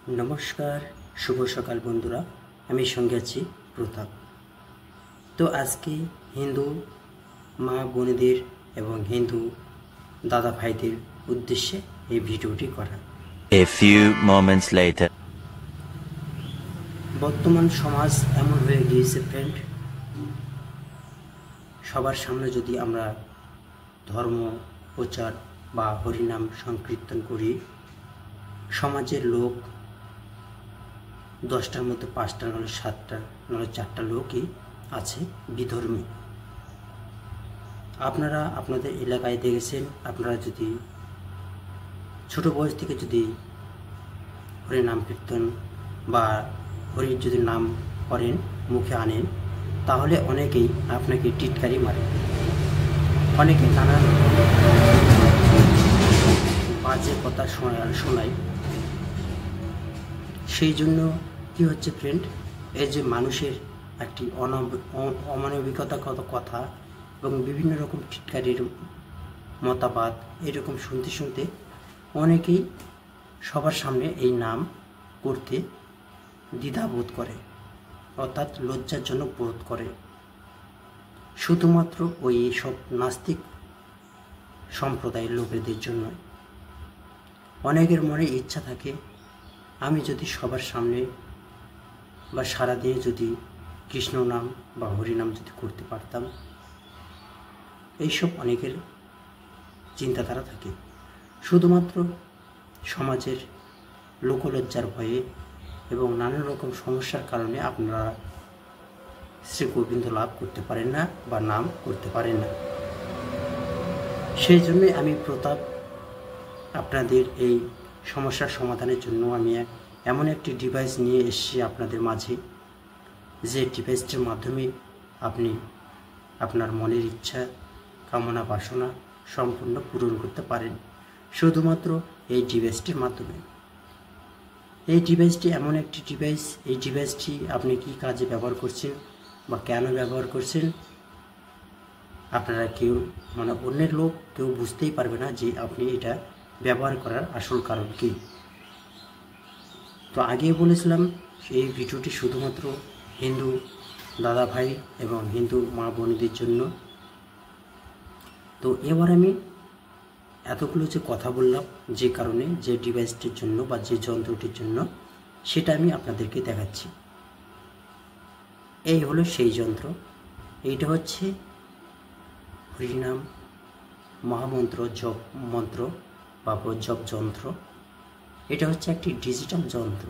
नमस्कार शुभ सकाल बंधुरा आमी संगे आछि प्रताप। तो आज के हिंदू मा बोनेदेर एवं हिंदू दादा भाईदेर उद्देश्ये ये भिडियोटी करा। A few moments later. बर्तमान समाज एमन हये गिয়েছে फ्रेंड, सबार सामने यदि आमरा धर्म प्रचार बा हरिनाम संकीर्तन करी, समाजेर लोक 10टार मध्य 5टा नाहले 7टा नाहले 4टा लोकই আছে বিধর্মী। আপনারা আপনাদের এলাকায় দেখেছেন, আপনারা যদি ছোট বয়স থেকে যদি হরি নাম কীর্তন বা হরির যদি নাম করেন মুখে আনেন, তাহলে অনেকেই আপনাকে টিটকারি মারে, অনেকে নানান বাজে কথা শোনায়। সেই জন্য কি হচ্ছে ফ্রেন্ড, এই যে মানুষের একটি অমানবিকতা কথা এবং বিভিন্ন রকম টিটকারির মতামত এরকম শুনতে শুনতে অনেকেই সবার সামনে এই নাম করতে দ্বিধাবোধ করে, অর্থাৎ লজ্জাজনক বোধ করে। শুধুমাত্র ওই সব নাস্তিক সম্প্রদায়ের লোকেদের জন্য অনেকের মনে ইচ্ছা থাকে, আমি যদি সবার সামনে বা সারাদিনে যদি কৃষ্ণ নাম বা হরিনাম যদি করতে পারতাম, এইসব অনেকের চিন্তাধারা থাকে। শুধুমাত্র সমাজের লোকলজ্জার ভয়ে এবং নানান রকম সমস্যার কারণে আপনারা শ্রী গোবিন্দ লাভ করতে পারেন না বা নাম করতে পারেন না। সেই জন্যই আমি প্রতাপ আপনাদের এই সমস্যার সমাধানের জন্য আমি এমন একটি ডিভাইস নিয়ে এসেছি আপনাদের মাঝে, যে ডিভাইসটির মাধ্যমে আপনি আপনার মনের ইচ্ছা কামনা বাসনা সম্পূর্ণ পূরণ করতে পারেন শুধুমাত্র এই ডিভাইসটির মাধ্যমে। এই ডিভাইসটি এমন একটি ডিভাইস, এই ডিভাইসটি আপনি কি কাজে ব্যবহার করছেন বা কেন ব্যবহার করছেন, আপনারা কেউ অন্যের লোক কেউ বুঝতেই পারবে না যে আপনি এটা ব্যবহার করার আসল কারণ কি। তো আগেই বলেছিলাম এই ভিডিওটি শুধুমাত্র হিন্দু দাদা ভাই এবং হিন্দু মা বোনদের জন্য। তো এবার আমি এতগুলো যে কথা বললাম যে কারণে, যে ডিভাইসটির জন্য বা যে যন্ত্রটির জন্য, সেটা আমি আপনাদেরকে দেখাচ্ছি। এই হলো সেই যন্ত্র। এইটা হচ্ছে হরিনাম মহামন্ত্র জপ মন্ত্র বা জপ যন্ত্র। এটা হচ্ছে একটি ডিজিটাল যন্ত্র।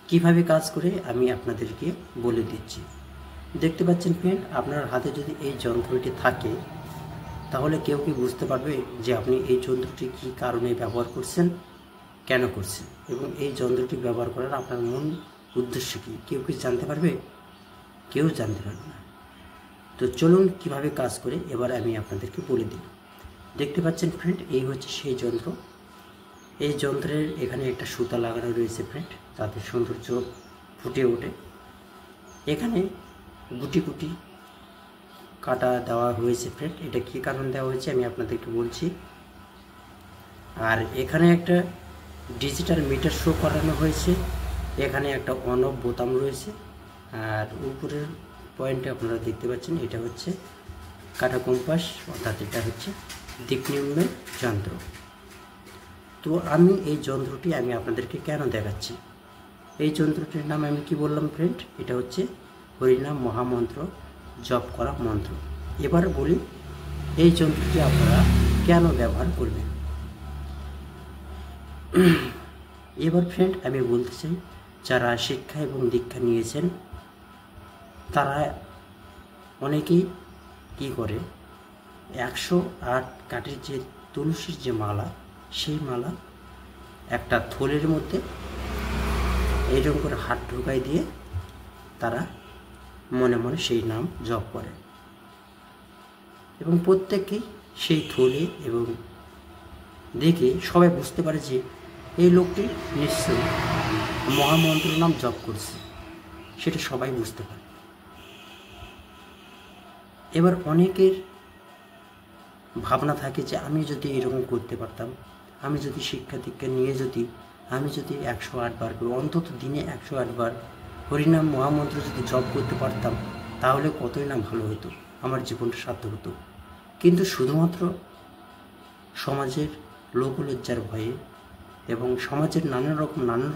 কিভাবে কাজ করে আমি আপনাদেরকে বলে দিচ্ছি। দেখতে পাচ্ছেন ফ্রেন্ড, আপনার হাতে যদি এই যন্ত্রটি থাকে, তাহলে কেউ কি বুঝতে পারবে যে আপনি এই যন্ত্রটি কী কারণে ব্যবহার করছেন, কেন করছেন, এবং এই যন্ত্রটি ব্যবহার করার আপনার মূল উদ্দেশ্য কী? কেউ কি জানতে পারবে? কেউ জানতে পারবে না। তো চলুন কিভাবে কাজ করে এবার আমি আপনাদেরকে বলে দিই। দেখতে পাচ্ছেন ফ্রেন্ড, এই হচ্ছে সেই যন্ত্র। এই যন্ত্রের এখানে একটা সুতা লাগানো রয়েছে ফ্রেন্ড, তাতে সৌন্দর্য ফুটে ওঠে। এখানে গুটি গুটি কাটা দেওয়া হয়েছে ফ্রেন্ড। এটা কী কারণ দেওয়া হয়েছে আমি আপনাদেরকে বলছি। আর এখানে একটা ডিজিটাল মিটার শো করানো হয়েছে। এখানে একটা অন অফ বোতাম রয়েছে। আর উপরের পয়েন্টে আপনারা দেখতে পাচ্ছেন, এটা হচ্ছে কাটা কম্পাস, অর্থাৎ এটা হচ্ছে দিক নির্ণয় যন্ত্র। তো আমি এই যন্ত্রটি আমি আপনাদেরকে কেন দেখাচ্ছি, এই যন্ত্রটির নাম আমি কি বললাম ফ্রেন্ড, এটা হচ্ছে হরিনাম মহামন্ত্র জপ করা মন্ত্র। এবার বলি এই যন্ত্রটি আপনারা কেন ব্যবহার করবেন। এবার ফ্রেন্ড আমি বলতে চাই, যারা শিক্ষা এবং দীক্ষা নিয়েছেন তারা অনেকেই কি করে, 108 কাঠের যে তুলসীর যে মালা, সেই মালা একটা থলের মধ্যে এইরকম করে হাত ঢুকাই দিয়ে তারা মনে মনে সেই নাম জপ করে, এবং প্রত্যেকেই সেই থলে এবং দেখে সবাই বুঝতে পারে যে এই লোকটি নিশ্চয়ই মহামন্ত্র নাম জপ করছে, সেটা সবাই বুঝতে পারে। এবার অনেকের ভাবনা থাকে যে আমি যদি এরকম করতে পারতাম, আমি যদি শিক্ষা দীক্ষা নিয়ে যদি আমি যদি 108 বার করে, অন্তত দিনে 108 বার হরিনাম মহামন্ত্র যদি জপ করতে পারতাম, তাহলে কতই না ভালো হতো, আমার জীবনটা সার্থক হতো। কিন্তু শুধুমাত্র সমাজের লোকলজ্জার ভয়ে এবং সমাজের নানান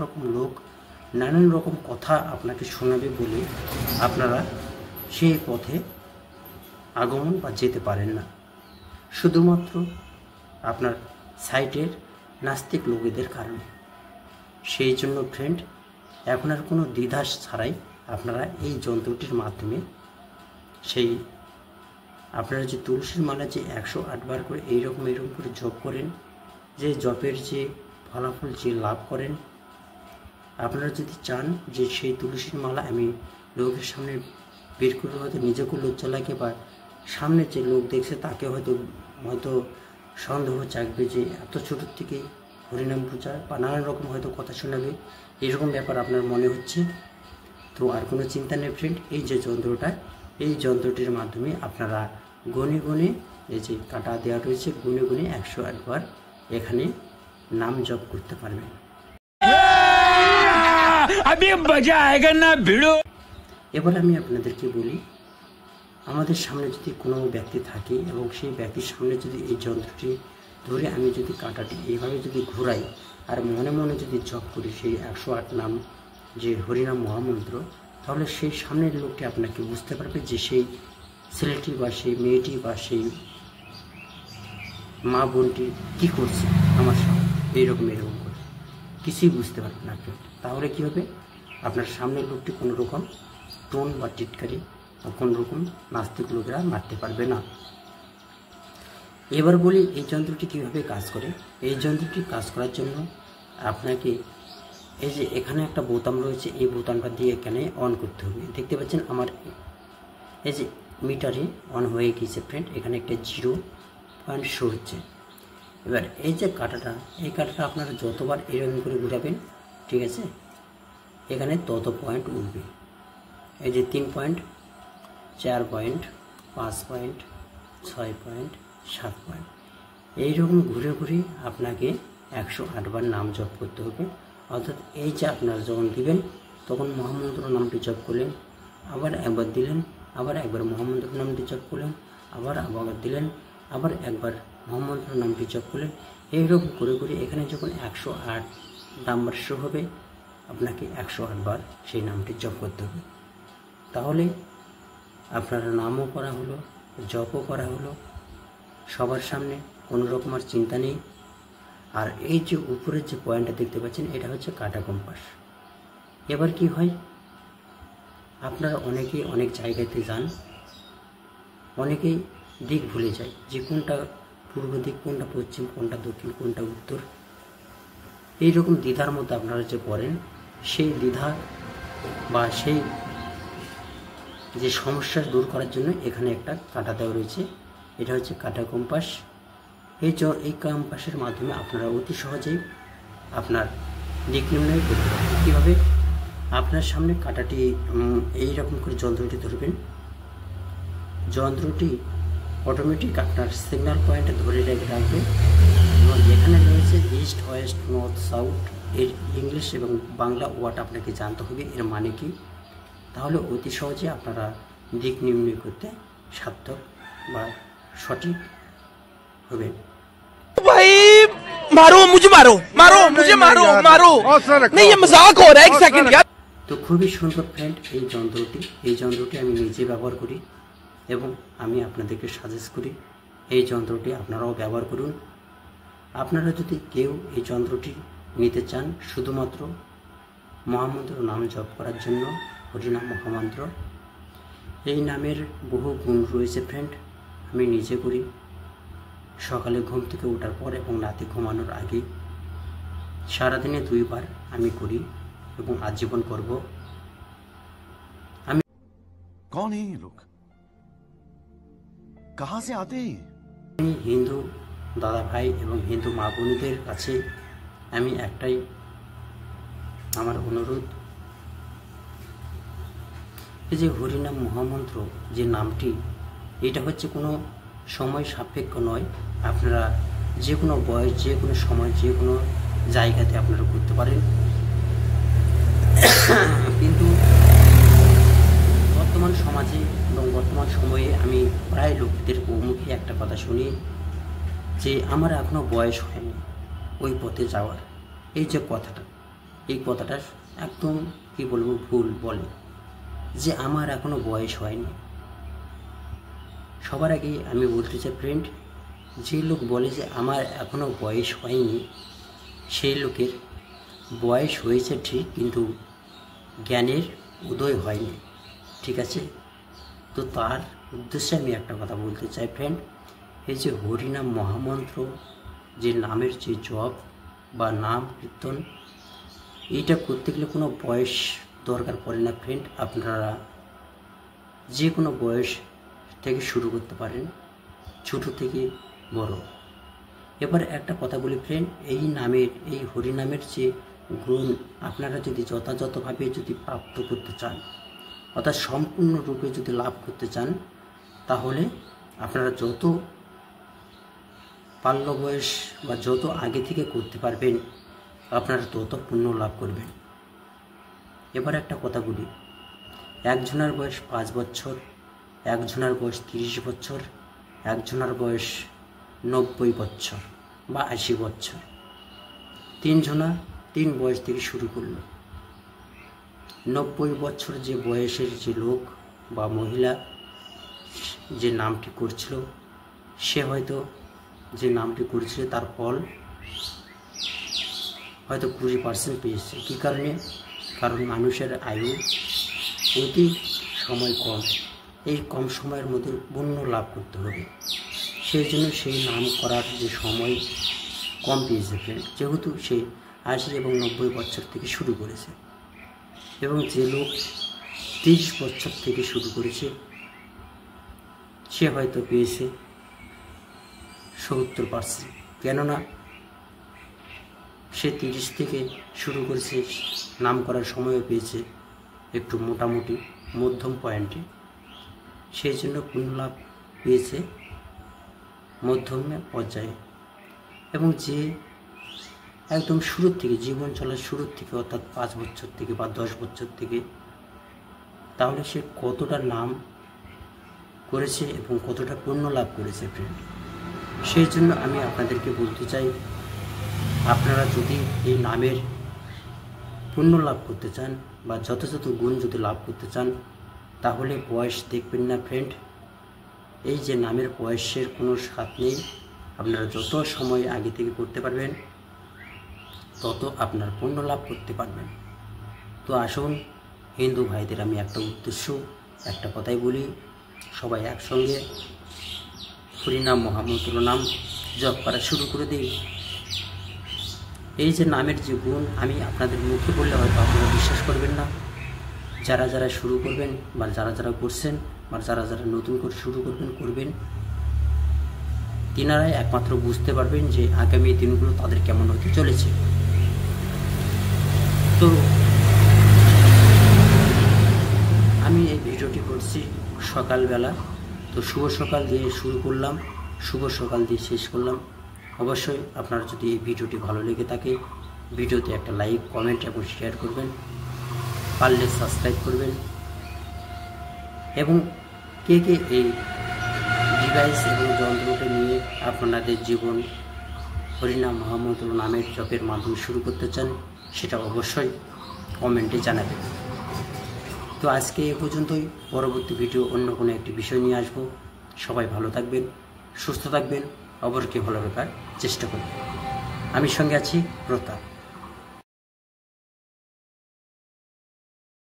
রকম লোক নানান রকম কথা আপনাকে শোনাবে বলে আপনারা সেই পথে আগমন বা যেতে পারেন না, শুধুমাত্র আপনার সাইটের নাস্তিক লোকেদের কারণে। সেই জন্য ফ্রেন্ড, এখন আর কোনো দ্বিধা ছাড়াই আপনারা এই যন্ত্রটির মাধ্যমে সেই আপনারা যে তুলসীর মালা যে 108 বার করে এইরকম করে জপ করেন, যে জপের যে ফলাফল যে লাভ করেন, আপনারা যদি চান যে সেই তুলসীর মালা আমি লোকের সামনে বের করে হয়তো নিজেকেও লজ্জা লাগে বা সামনে যে লোক দেখছে তাকে হয়তো সন্দেহ জাগবে যে এত ছোটোর থেকে হরিনাম পূজা বা নানান রকম হয়তো কথা শোনাবে, এরকম ব্যাপার আপনার মনে হচ্ছে, তো আর কোনো চিন্তা নেই ফ্রেন্ড। এই যে যন্ত্রটা, এই যন্ত্রটির মাধ্যমে আপনারা গুনে গুনে, এই যে কাটা দেওয়া রয়েছে, গুনে গুনে 108 বার এখানে নাম জপ করতে পারবেন। এবার আমি আপনাদেরকে বলি, আমাদের সামনে যদি কোনো ব্যক্তি থাকে এবং সেই ব্যক্তির সামনে যদি এই যন্ত্রটি ধরে আমি যদি কাঁটাটি এইভাবে যদি ঘোরাই আর মনে মনে যদি জপ করি সেই 108 নাম যে হরিনাম মহামন্ত্র, তাহলে সেই সামনের লোকটি আপনাকে বুঝতে পারবে যে সেই ছেলেটি বা সেই মেয়েটি বা সেই মা বোনটি কী করছে আমার সামনে, এইরকম করে কিছুই বুঝতে পারবেন না। তাহলে কী হবে, আপনার সামনের লোকটি কোনো রকম টোন বা টিটকারি বা কোনো রকম নাস্তিক লোকেরা মারতে পারবে না। এবার বলি এই যন্ত্রটি কীভাবে কাজ করে। এই যন্ত্রটি কাজ করার জন্য আপনাকে এই যে এখানে একটা বোতাম রয়েছে, এই বোতামটা দিয়ে এখানে অন করতে হবে। দেখতে পাচ্ছেন আমার এই যে মিটারে অন হয়ে গিয়েছে ফ্রেন্ড, এখানে একটা 0 শো হচ্ছে। এবার এই যে কাঁটাটা, এই কাঁটাটা আপনারা যতবার এরকম করে ঘুরাবেন, ঠিক আছে, এখানে তত পয়েন্ট উঠবে। এই যে 3 point, 4 point, 5 point, 6 point, 7 point, এইরকম ঘুরে ঘুরে আপনাকে 108 বার নাম জপ করতে হবে। অর্থাৎ এই যে আপনারা যখন দিবেন তখন মহামন্ত্র নামটি জপ করলেন, আবার একবার দিলেন, আবার একবার মহামন্ত্র নামটি জপ করলেন, আবার দিলেন, আবার একবার মহামন্ত্র নামটি জপ করলেন। এইরকম করে করে এখানে যখন 108 নাম্বার শো হবে, আপনাকে 108 বার সেই নামটি জপ করতে হবে। তাহলে আপনার নামও করা হলো, জপও করা হলো, সবার সামনে কোনো রকম আর চিন্তা নেই। আর এই যে উপরের যে পয়েন্টটা দেখতে পাচ্ছেন, এটা হচ্ছে কাটা কম্পাস। এবার কি হয়, আপনারা অনেকেই অনেক জায়গাতে যান, অনেকেই দিক ভুলে যায় যে কোনটা পূর্ব দিক, কোনটা পশ্চিম, কোনটা দক্ষিণ, কোনটা উত্তর, এইরকম দ্বিধার মধ্যে আপনারা যে পড়েন, সেই দ্বিধা বা সেই যে সমস্যা দূর করার জন্য এখানে একটা কাঁটা দেওয়া রয়েছে, এটা হচ্ছে কাটা কম্পাস। এই কম্পাসের মাধ্যমে আপনারা অতি সহজেই আপনার দিক নির্ণয় করতে পারবেন। কীভাবে, আপনার সামনে কাঁটাটি এইরকম করে যন্ত্রটি ধরবেন, যন্ত্রটি অটোমেটিক আপনার সিগন্যাল পয়েন্টে ধরে রাখবে এবং যেখানে রয়েছে ইস্ট, ওয়েস্ট, নর্থ, সাউথ, এর ইংলিশ এবং বাংলা ওয়ার্ড আপনাকে জানতে হবে এর মানে কি, তাহলে অতি সহজে আপনারা দিক নির্ণয় করতে সার্থক বা সঠিক হবে। भाई मारो मुझे, मारो मुझे, मारो नहीं, ये मजाक हो रहा है, एक सेकंड यार। তো খুবই সুন্দর ফ্রেন্ড এই যন্ত্রটি আমি নিজে ব্যবহার করি এবং আমি আপনাদেরকে সাজেস্ট করি এই যন্ত্রটি আপনারাও ব্যবহার করুন। আপনারা যদি কেউ এই যন্ত্রটি নিতে চান শুধুমাত্র মহামন্ত্র নাম জপ করার জন্য, হরিনাম মহামন্ত্র, এই নামের বহু গুণ রয়েছে ফ্রেন্ড। আমি নিজে করি, সকালে ঘুম থেকে ওঠার পর এবং রাতে ঘুমানোর আগে সারাদিনে 2 বার আমি করি এবং আজীবন করব। আমি कौन है ये लोग, कहां से आते हैं? হিন্দু দাদা ভাই এবং হিন্দু মা বোনদের কাছে আমি একটাই আমার অনুরোধ, এই যে হরিনাম মহামন্ত্র যে নামটি, এটা হচ্ছে কোনো সময় সাপেক্ষ নয়। আপনারা যে কোনো বয়স, যে কোনো সময়, যে কোনো জায়গাতে আপনারা করতে পারেন। কিন্তু বর্তমান সমাজে এবং বর্তমান সময়ে আমি প্রায় লোকদের মুখে একটা কথা শুনি যে আমার এখনও বয়স হয়নি ওই পথে যাওয়ার। এই যে কথাটা, এই কথাটা একদম কি বলবো ভুল বলে যে আমার এখনও বয়স হয়নি। সবার আগে আমি বলতে চাই ফ্রেন্ড, যে লোক বলে যে আমার এখনও বয়স হয়নি, সেই লোকের বয়স হয়েছে ঠিক, কিন্তু জ্ঞানের উদয় হয়নি। ঠিক আছে? তো তার উদ্দেশ্যে আমি একটা কথা বলতে চাই ফ্রেন্ড, এই যে হরিনাম মহামন্ত্র, যে নামের যে জপ বা নাম কীর্তন, এইটা করতে গেলে কোনো বয়স দরকার পড়ে না ফ্রেন্ড। আপনারা যে কোনো বয়স থেকে শুরু করতে পারেন, ছোট থেকে বড়। এবার একটা কথা বলি ফ্রেন্ড, এই নামের, এই হরিনামের যে গুণ আপনারা যদি যথাযথভাবে যদি প্রাপ্ত করতে চান, অর্থাৎ সম্পূর্ণরূপে যদি লাভ করতে চান, তাহলে আপনারা যত বাল্য বয়স বা যত আগে থেকে করতে পারবেন, আপনারা তত পুণ্য লাভ করবেন। এবার একটা কথা বলি, একজনের বয়স 5 বছর, একজনের বয়স 30 বছর, একজনের বয়স 90 বছর বা 80 বছর, তিনজনা 3 বয়স থেকে শুরু করলো। 90 বছর যে বয়সের যে লোক বা মহিলা যে নামটি করছিল, সে হয়তো যে নামটি করছিল তার ফল হয়তো 20% পেয়েছে। কী কারণে? কারণ মানুষের আয়ু অতি সময় কম, এই কম সময়ের মধ্যে পুণ্য লাভ করতে হবে, সেই জন্য সেই নাম করার যে সময় কম পেয়েছে ফ্রেন্ড, যেহেতু সে 80 এবং 90 বছর থেকে শুরু করেছে। এবং যে লোক 30 বছর থেকে শুরু করেছে, সে হয়তো পেয়েছে 70%। কেননা সে 30 থেকে শুরু করেছে, নাম করার সময়ও পেয়েছে একটু মোটামুটি মধ্যম পয়েন্টে, সেই জন্য পুণ্য লাভ পেয়েছে মধ্যম পর্যায়ে। এবং যে একদম শুরুর থেকে, জীবন চলার শুরুর থেকে, অর্থাৎ 5 বছর থেকে বা 10 বছর থেকে, তাহলে সে কতটা নাম করেছে এবং কতটা পুণ্য লাভ করেছে ফ্রেন্ড। সেই জন্য আমি আপনাদেরকে বলতে চাই, আপনারা যদি এই নামের পুণ্য লাভ করতে চান বা যথাযথ গুণ যদি লাভ করতে চান, তাহলে বয়স দেখবেন না ফ্রেন্ড। এই যে নামের বয়সের কোনো স্বাদ নেই, আপনারা যত সময় আগে থেকে করতে পারবেন, তত আপনার পুণ্য লাভ করতে পারবেন। তো আসুন হিন্দু ভাইদের আমি একটা উদ্দেশ্য, একটা কথাই বলি, সবাই একসঙ্গে হরিনাম মহামন্ত্র নাম জপ করা শুরু করে দিই। এই যে নামের যে গুণ আমি আপনাদের মুখে বললে হয়তো আপনারা বিশ্বাস করবেন না। যারা যারা শুরু করবেন বা যারা যারা করছেন বা যারা যারা নতুন করে শুরু করবেন, তিনারাই একমাত্র বুঝতে পারবেন যে আগামী দিনগুলো তাদের কেমন হতে চলেছে। তো আমি এই ভিডিওটি করছি সকালবেলা, তো শুভ সকাল দিয়ে শুরু করলাম, শুভ সকাল দিয়ে শেষ করলাম। অবশ্যই আপনারা যদি এই ভিডিওটি ভালো লেগে থাকে, ভিডিওতে একটা লাইক, কমেন্ট এবং শেয়ার করবেন, পারলে সাবস্ক্রাইব করবেন। এবং কে কে এই ডিভাইস এবং যন্ত্রটি নিয়ে আপনাদের জীবন হরিনাম মহামন্ত্র নামের জপের মাধ্যমে শুরু করতে চান, সেটা অবশ্যই কমেন্টে জানাবেন। তো আজকে এ পর্যন্তই, পরবর্তী ভিডিও অন্য কোনো একটি বিষয় নিয়ে আসবো। সবাই ভালো থাকবেন, সুস্থ থাকবেন, অপরকে ভালো রাখার চেষ্টা করবেন। আমি সঙ্গে আছি প্রতাপ।